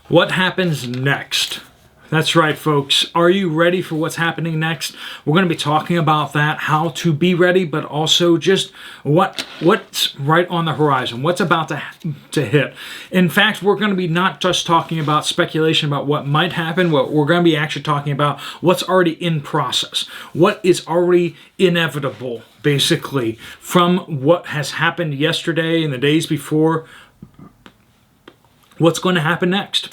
What happens next? That's right, folks. Are you ready for what's happening next? We're going to be talking about that, how to be ready, but also just what's right on the horizon, what's about to hit. In fact, we're going to be not just talking about speculation about what might happen, we're going to be actually talking about what's already in process, what is already inevitable, basically, from what has happened yesterday and the days before. What's going to happen next?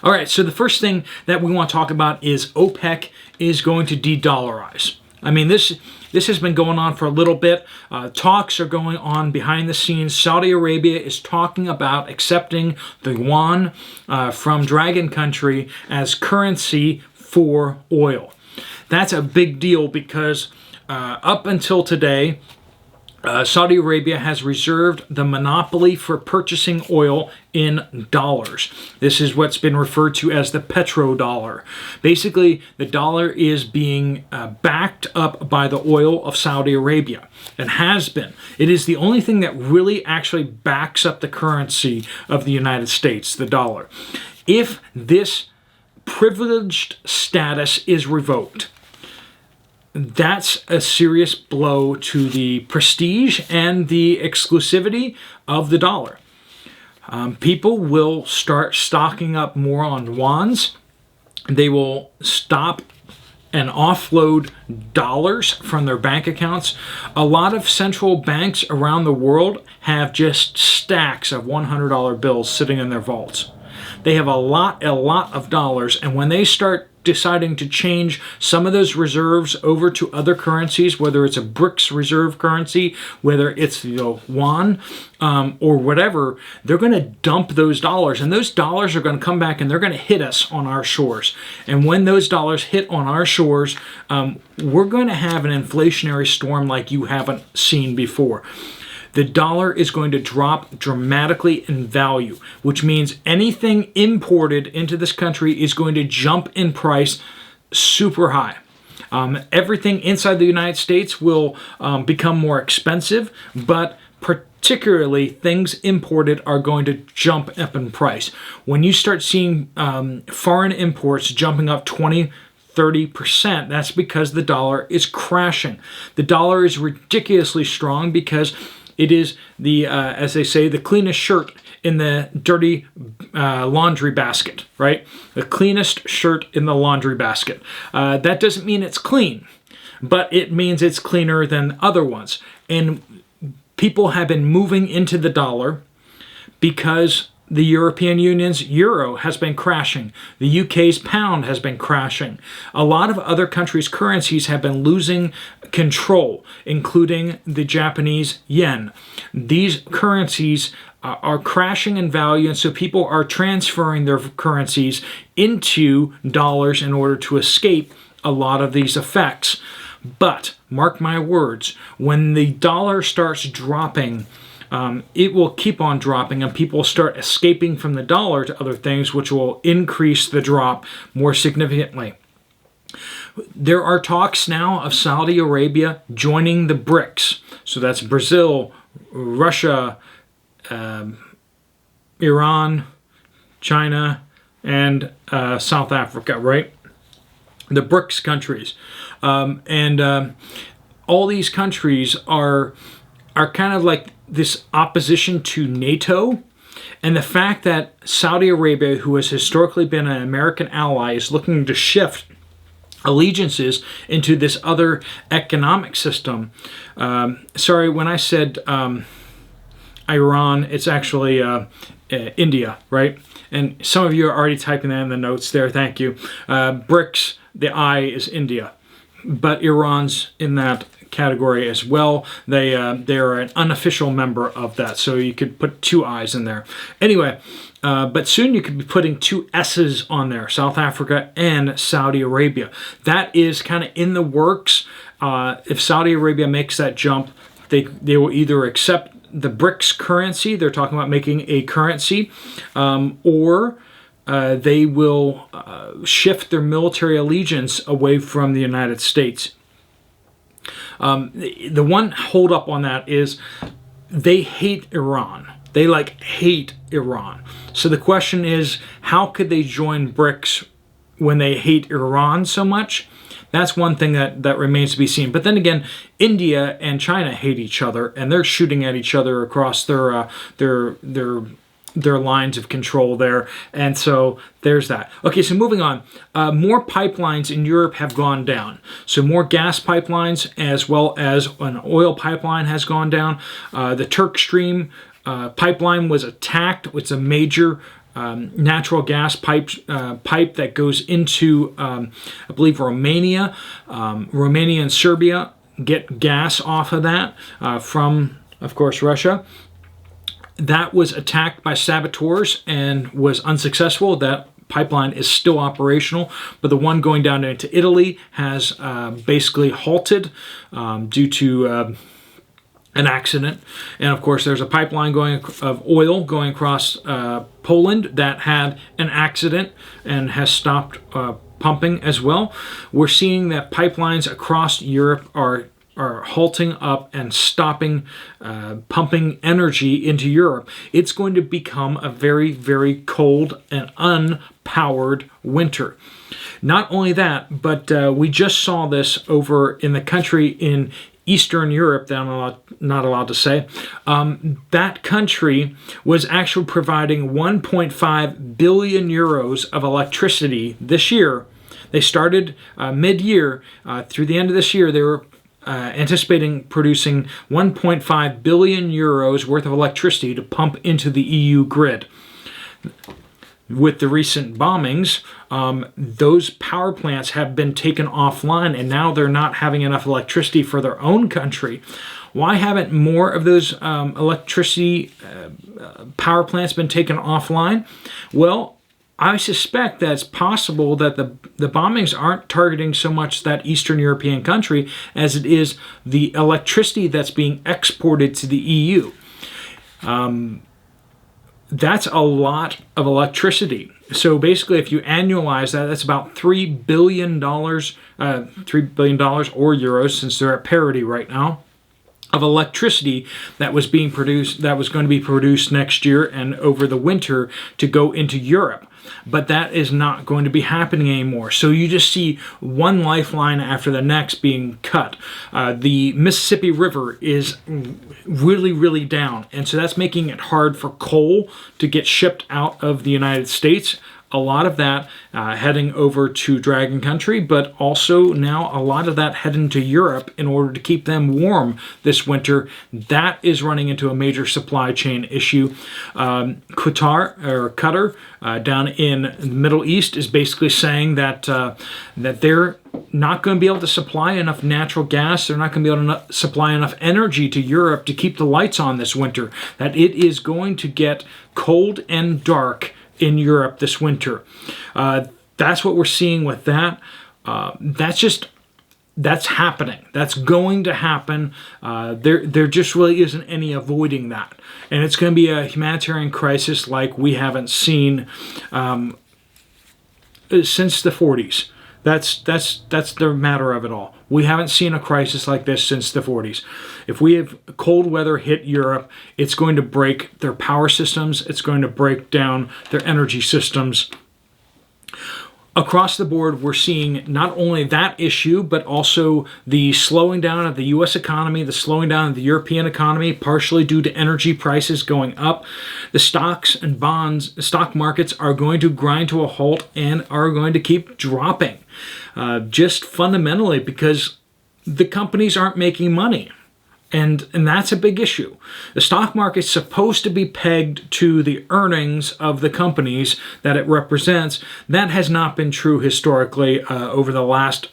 All right, so the first thing that we want to talk about is OPEC is going to de-dollarize. I mean, this has been going on for a little bit. Talks are going on behind the scenes. Saudi Arabia is talking about accepting the yuan from Dragon Country as currency for oil. That's a big deal because up until today, Saudi Arabia has reserved the monopoly for purchasing oil in dollars. This is what's been referred to as the petrodollar. Basically, the dollar is being backed up by the oil of Saudi Arabia, and has been. It is the only thing that really actually backs up the currency of the United States, the dollar. If this privileged status is revoked, that's a serious blow to the prestige and the exclusivity of the dollar. People will start stocking up more on yuans. They will stop and offload dollars from their bank accounts. A lot of central banks around the world have just stacks of $100 bills sitting in their vaults. They have a lot of dollars, and when they start deciding to change some of those reserves over to other currencies, whether it's a BRICS reserve currency, whether it's the yuan, or whatever, they're going to dump those dollars, and those dollars are going to come back and they're going to hit us on our shores. And when those dollars hit on our shores, we're going to have an inflationary storm like you haven't seen before. The dollar is going to drop dramatically in value, which means anything imported into this country is going to jump in price super high. Everything inside the United States will become more expensive, but particularly things imported are going to jump up in price. When you start seeing foreign imports jumping up 20-30%, that's because the dollar is crashing. The dollar is ridiculously strong because it is the, as they say, the cleanest shirt in the dirty laundry basket, right? The cleanest shirt in the laundry basket. That doesn't mean it's clean, but it means it's cleaner than other ones. And people have been moving into the dollar because the European Union's euro has been crashing. The UK's pound has been crashing. A lot of other countries' currencies have been losing control, including the Japanese yen. These currencies are crashing in value, and so people are transferring their currencies into dollars in order to escape a lot of these effects. But, mark my words, when the dollar starts dropping, it will keep on dropping, and people start escaping from the dollar to other things, which will increase the drop more significantly. There are talks now of Saudi Arabia joining the BRICS. So that's Brazil, Russia, Iran, China, and South Africa, right? The BRICS countries. All these countries are kind of like this opposition to NATO, and the fact that Saudi Arabia, who has historically been an American ally, is looking to shift allegiances into this other economic system. Sorry, when I said Iran, it's actually India, right? And some of you are already typing that in the notes there. Thank you. BRICS, the I is India, but Iran's in that category as well. They are an unofficial member of that, so you could put two I's in there. Anyway, but soon you could be putting two S's on there, South Africa and Saudi Arabia. That is kind of in the works. If Saudi Arabia makes that jump, they will either accept the BRICS currency, they're talking about making a currency, or they will shift their military allegiance away from the United States. The one hold up on that is they hate Iran. They like hate Iran. So the question is, how could they join BRICS when they hate Iran so much? That's one thing that remains to be seen. But then again, India and China hate each other, and they're shooting at each other across their lines of control there. And so there's that. Okay, so moving on. More pipelines in Europe have gone down. So more gas pipelines as well as an oil pipeline has gone down. The Turk Stream pipeline was attacked. It's a major natural gas pipe that goes into, I believe, Romania. Romania and Serbia get gas off of that from, of course, Russia. That was attacked by saboteurs and was unsuccessful. That pipeline is still operational, but the one going down into Italy has basically halted due to an accident. And of course, there's a pipeline of oil going across Poland that had an accident and has stopped pumping as well. We're seeing that pipelines across Europe are halting up and stopping pumping energy into Europe. It's going to become a very, very cold and unpowered winter. Not only that, but we just saw this over in the country in Eastern Europe that I'm not allowed to say. That country was actually providing 1.5 billion euros of electricity this year. They started mid-year. Through the end of this year, they were anticipating producing 1.5 billion euros worth of electricity to pump into the EU grid. With the recent bombings, those power plants have been taken offline, and now they're not having enough electricity for their own country. Why haven't more of those electricity power plants been taken offline? Well, I suspect that it's possible that the bombings aren't targeting so much that Eastern European country as it is the electricity that's being exported to the EU. That's a lot of electricity. So basically, if you annualize that, that's about $3 billion, $3 billion or euros, since they're at parity right now, of electricity that was being produced, that was going to be produced next year and over the winter to go into Europe. But that is not going to be happening anymore. So you just see one lifeline after the next being cut. The Mississippi River is really, really down. And so that's making it hard for coal to get shipped out of the United States. A lot of that heading over to Dragon Country, but also now a lot of that heading to Europe in order to keep them warm this winter. That is running into a major supply chain issue. Qatar down in the Middle East is basically saying that that they're not going to be able to supply enough natural gas. They're not going to be able to supply enough energy to Europe to keep the lights on this winter. That it is going to get cold and dark in Europe this winter. That's what we're seeing with that. That's happening. That's going to happen. There just really isn't any avoiding that. And it's going to be a humanitarian crisis like we haven't seen since the 40s. That's the matter of it all. We haven't seen a crisis like this since the 40s. If we have cold weather hit Europe, it's going to break their power systems. It's going to break down their energy systems. Across the board, we're seeing not only that issue, but also the slowing down of the U.S. economy, the slowing down of the European economy, partially due to energy prices going up. The stocks and bonds, the stock markets are going to grind to a halt and are going to keep dropping. Just fundamentally because the companies aren't making money. And that's a big issue. The stock market's supposed to be pegged to the earnings of the companies that it represents. That has not been true historically over the last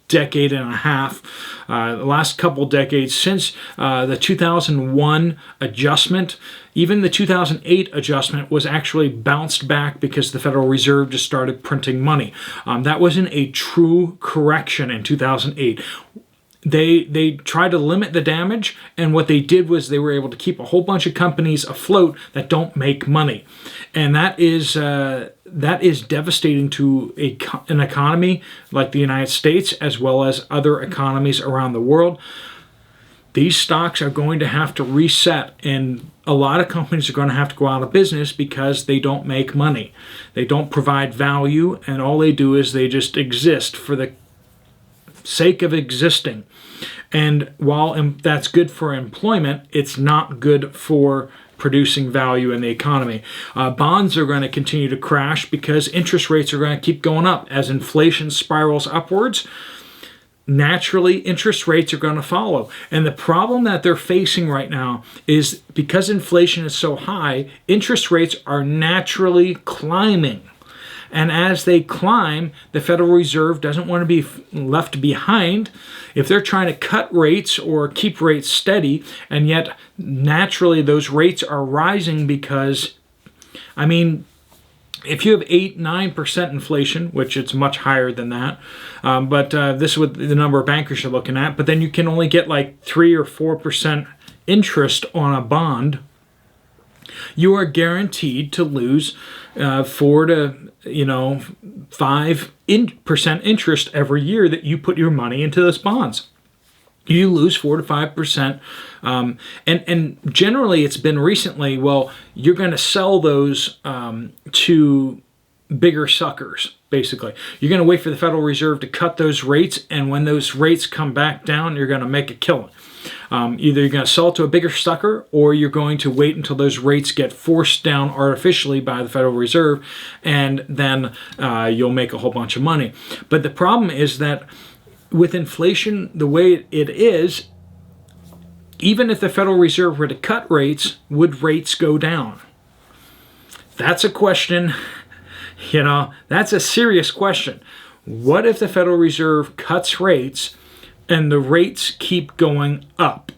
decade and a half, the last couple decades since the 2001 adjustment. Even the 2008 adjustment was actually bounced back because the Federal Reserve just started printing money. That wasn't a true correction in 2008. They tried to limit the damage, and what they did was they were able to keep a whole bunch of companies afloat that don't make money, and that is devastating to an economy like the United States as well as other economies around the world. These stocks are going to have to reset, and a lot of companies are going to have to go out of business because they don't make money. They don't provide value, and all they do is they just exist for the sake of existing. And while that's good for employment, it's not good for producing value in the economy. Bonds are going to continue to crash because interest rates are going to keep going up. As inflation spirals upwards, naturally interest rates are going to follow. And the problem that they're facing right now is because inflation is so high, interest rates are naturally climbing. And as they climb, the Federal Reserve doesn't want to be left behind. If they're trying to cut rates or keep rates steady, and yet naturally those rates are rising because, I mean, if you have 8-9% inflation, which it's much higher than that, but this is what the number of bankers are looking at, but then you can only get like 3 or 4% interest on a bond, you are guaranteed to lose 4 to 5% interest every year that you put your money into those bonds. You lose 4 to 5%, and generally it's been recently, well, you're going to sell those to bigger suckers, basically. You're going to wait for the Federal Reserve to cut those rates, and when those rates come back down, you're going to make a killing. Either you're going to sell it to a bigger sucker, or you're going to wait until those rates get forced down artificially by the Federal Reserve, and then you'll make a whole bunch of money. But the problem is that with inflation the way it is, even if the Federal Reserve were to cut rates, would rates go down? That's a question, that's a serious question. What if the Federal Reserve cuts rates and the rates keep going up?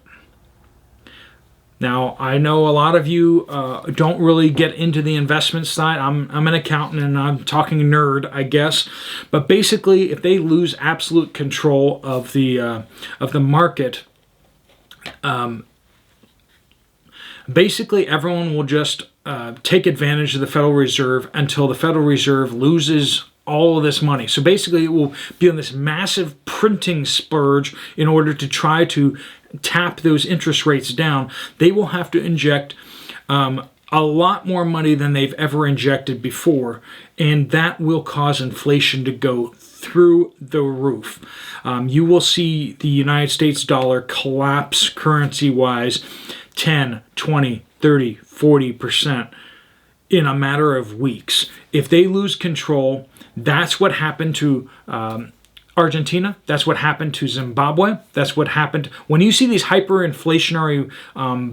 Now, I know a lot of you don't really get into the investment side. I'm an accountant and I'm talking nerd, I guess. But basically, if they lose absolute control of the market, basically everyone will just take advantage of the Federal Reserve until the Federal Reserve loses all of this money. So basically it will be on this massive printing splurge in order to try to tap those interest rates down. They will have to inject a lot more money than they've ever injected before, and that will cause inflation to go through the roof. You will see the United States dollar collapse currency-wise 10, 20, 30, 40% in a matter of weeks. If they lose control, that's what happened to Argentina. That's what happened to Zimbabwe. That's what happened. When you see these hyperinflationary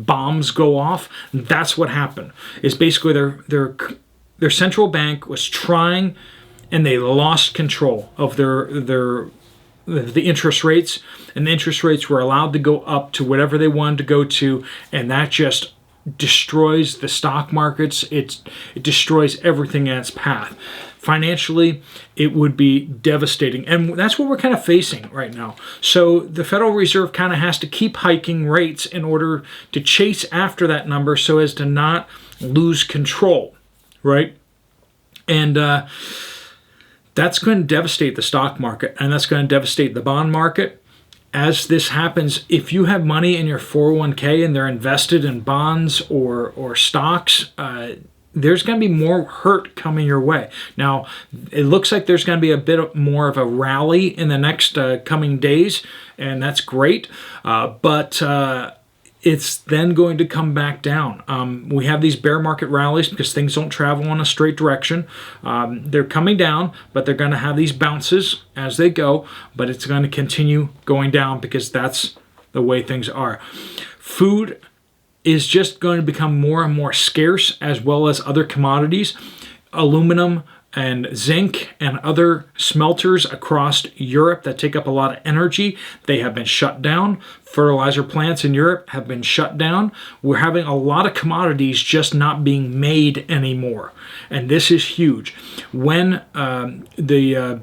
bombs go off, that's what happened. It's basically their central bank was trying, and they lost control of the interest rates, and the interest rates were allowed to go up to whatever they wanted to go to, and that just destroys the stock markets. It destroys everything in its path. Financially, it would be devastating. And that's what we're kind of facing right now. So the Federal Reserve kind of has to keep hiking rates in order to chase after that number so as to not lose control, right? And that's going to devastate the stock market, and that's going to devastate the bond market. As this happens, if you have money in your 401k and they're invested in bonds or stocks, there's going to be more hurt coming your way. Now, it looks like there's going to be a bit more of a rally in the next coming days, and that's great. But it's then going to come back down. We have these bear market rallies because things don't travel in a straight direction. They're coming down, but they're going to have these bounces as they go, but it's going to continue going down because that's the way things are. Food is just going to become more and more scarce, as well as other commodities. Aluminum and zinc and other smelters across Europe that take up a lot of energy, they have been shut down. Fertilizer plants in Europe have been shut down. We're having a lot of commodities just not being made anymore. And this is huge. When the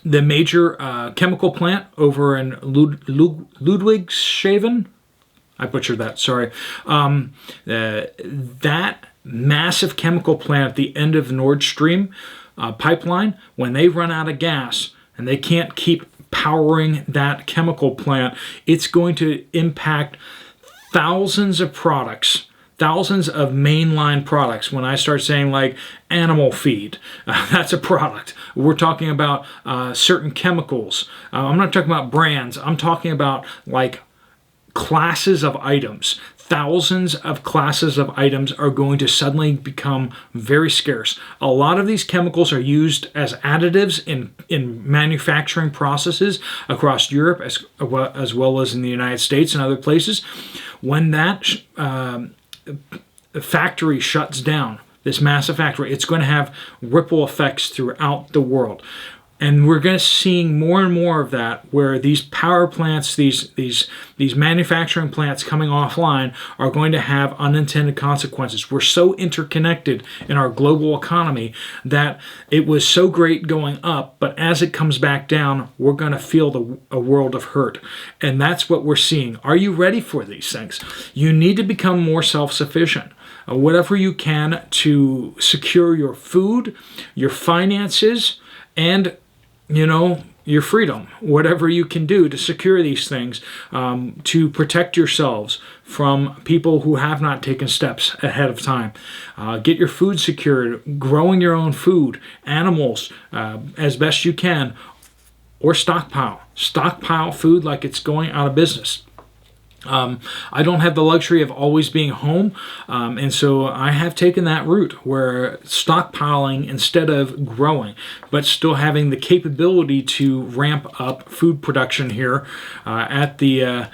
major chemical plant over in Ludwigshafen, I butchered that, sorry. That massive chemical plant at the end of the Nord Stream pipeline, when they run out of gas and they can't keep powering that chemical plant, it's going to impact thousands of products thousands of mainline products. When I start saying like animal feed, that's a product. We're talking about certain chemicals. I'm not talking about brands. I'm talking about like classes of items. Thousands of classes of items are going to suddenly become very scarce. A lot of these chemicals are used as additives in manufacturing processes across Europe as well as in the United States and other places. When that factory shuts down, this massive factory, it's going to have ripple effects throughout the world. And we're going to see more and more of that, where these power plants, these manufacturing plants coming offline are going to have unintended consequences. We're so interconnected in our global economy that it was so great going up, but as it comes back down, we're going to feel a world of hurt. And that's what we're seeing. Are you ready for these things? You need to become more self-sufficient. Whatever you can to secure your food, your finances, and your freedom, whatever you can do to secure these things, to protect yourselves from people who have not taken steps ahead of time. Get your food secured, growing your own food, animals, as best you can, or stockpile. Stockpile food like it's going out of business. I don't have the luxury of always being home, and so I have taken that route where stockpiling instead of growing, but still having the capability to ramp up food production here at the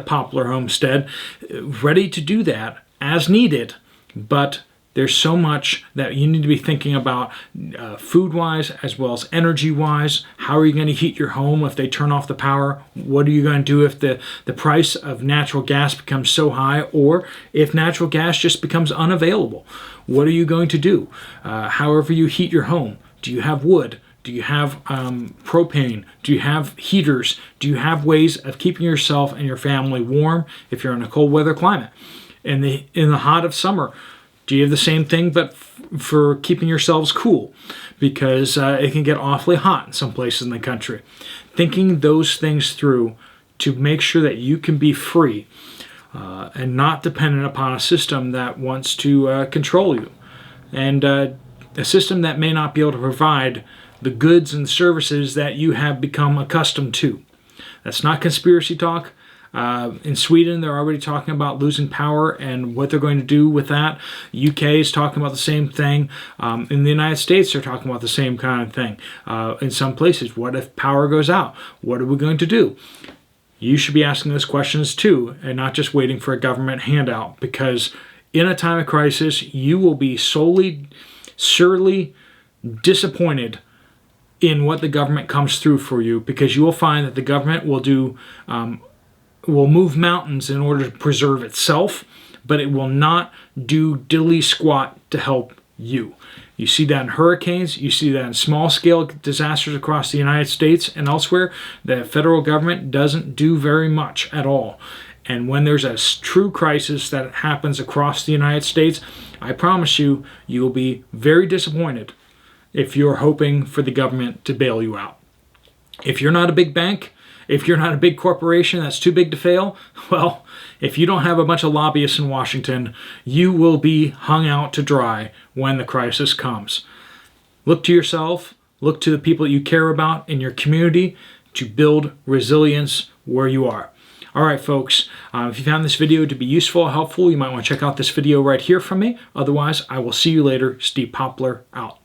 Poplar homestead, ready to do that as needed. But there's so much that you need to be thinking about food-wise as well as energy-wise. How are you going to heat your home if they turn off the power? What are you going to do if the price of natural gas becomes so high, or if natural gas just becomes unavailable? What are you going to do? However you heat your home. Do you have wood? Do you have propane? Do you have heaters? Do you have ways of keeping yourself and your family warm if you're in a cold weather climate? In the hot of summer, do you have the same thing but for keeping yourselves cool? Because it can get awfully hot in some places in the country. Thinking those things through to make sure that you can be free and not dependent upon a system that wants to control you. And a system that may not be able to provide the goods and services that you have become accustomed to. That's not conspiracy talk. In Sweden, they're already talking about losing power and what they're going to do with that. UK is talking about the same thing. In the United States, they're talking about the same kind of thing. In some places, what if power goes out? What are we going to do? You should be asking those questions too, and not just waiting for a government handout, because in a time of crisis, you will be surely disappointed in what the government comes through for you, because you will find that the government will move mountains in order to preserve itself, but it will not do diddly squat to help you. You see that in hurricanes, you see that in small-scale disasters across the United States and elsewhere. The federal government doesn't do very much at all. And when there's a true crisis that happens across the United States, I promise you, you will be very disappointed if you're hoping for the government to bail you out. If you're not a big bank, if you're not a big corporation that's too big to fail, well, if you don't have a bunch of lobbyists in Washington, you will be hung out to dry when the crisis comes. Look to yourself, look to the people you care about in your community to build resilience where you are. All right, folks, if you found this video to be useful or helpful, you might want to check out this video right here from me. Otherwise, I will see you later. Steve Poplar out.